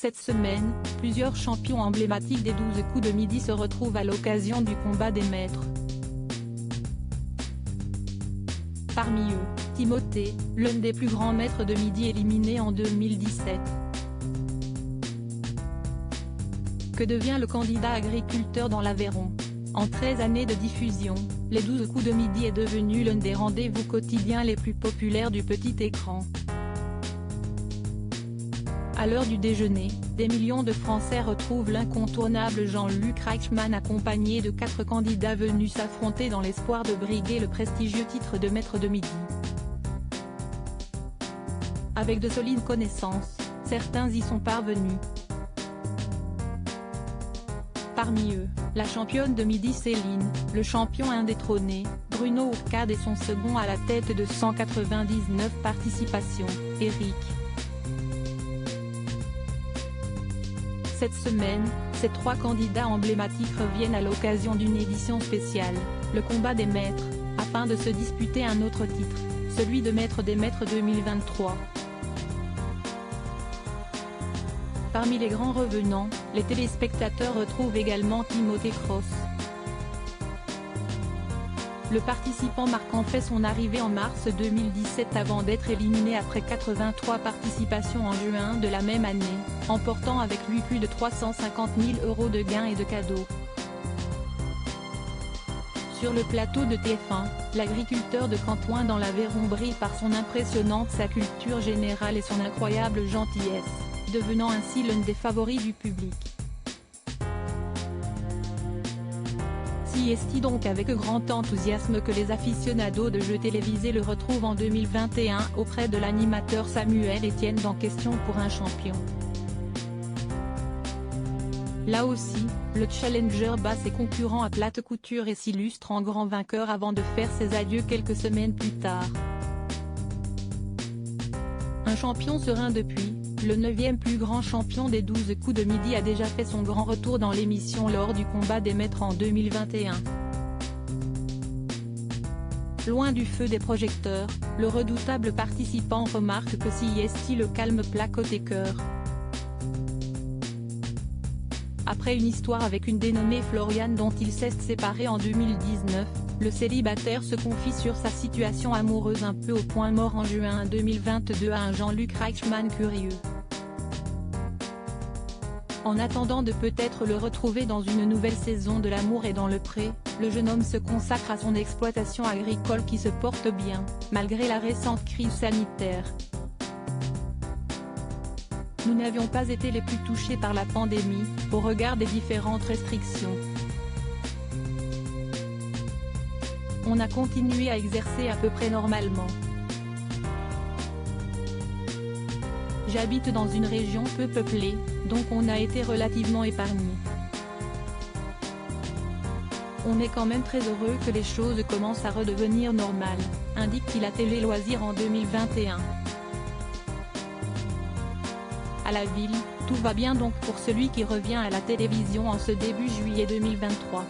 Cette semaine, plusieurs champions emblématiques des 12 coups de midi se retrouvent à l'occasion du combat des maîtres. Parmi eux, Timothée, l'un des plus grands maîtres de midi éliminé en 2017. Que devient le candidat agriculteur dans l'Aveyron? En 13 années de diffusion, les 12 coups de midi est devenu l'un des rendez-vous quotidiens les plus populaires du petit écran. À l'heure du déjeuner, des millions de Français retrouvent l'incontournable Jean-Luc Reichmann accompagné de 4 candidats venus s'affronter dans l'espoir de briguer le prestigieux titre de maître de midi. Avec de solides connaissances, certains y sont parvenus. Parmi eux, la championne de midi Céline, le champion indétrôné, Bruno Ourcade et son second à la tête de 199 participations, Eric. Cette semaine, ces 3 candidats emblématiques reviennent à l'occasion d'une édition spéciale, le combat des maîtres, afin de se disputer un autre titre, celui de maître des maîtres 2023. Parmi les grands revenants, les téléspectateurs retrouvent également Timothée Cross. Le participant marquant fait son arrivée en mars 2017 avant d'être éliminé après 83 participations en juin de la même année, emportant avec lui plus de 350 000 € de gains et de cadeaux. Sur le plateau de TF1, l'agriculteur de Cantoin dans l'Aveyron brille par son impressionnante sa culture générale et son incroyable gentillesse, devenant ainsi l'un des favoris du public. C'est donc avec grand enthousiasme que les aficionados de jeux télévisés le retrouvent en 2021 auprès de l'animateur Samuel Etienne dans Question pour un champion. Là aussi, le challenger bat ses concurrents à plate couture et s'illustre en grand vainqueur avant de faire ses adieux quelques semaines plus tard. Un champion serein depuis, le 9e plus grand champion des 12 coups de midi a déjà fait son grand retour dans l'émission lors du combat des maîtres en 2021. Loin du feu des projecteurs, le redoutable participant remarque que si le calme plat côté cœur. Après une histoire avec une dénommée Floriane dont il s'est séparé en 2019, le célibataire se confie sur sa situation amoureuse un peu au point mort en juin 2022 à un Jean-Luc Reichmann curieux. En attendant de peut-être le retrouver dans une nouvelle saison de L'amour est dans le pré, le jeune homme se consacre à son exploitation agricole qui se porte bien, malgré la récente crise sanitaire. Nous n'avions pas été les plus touchés par la pandémie, au regard des différentes restrictions. On a continué à exercer à peu près normalement. J'habite dans une région peu peuplée, donc on a été relativement épargné. On est quand même très heureux que les choses commencent à redevenir normales, indique-t-il à Télé Loisirs en 2021. À la ville, tout va bien donc pour celui qui revient à la télévision en ce début juillet 2023.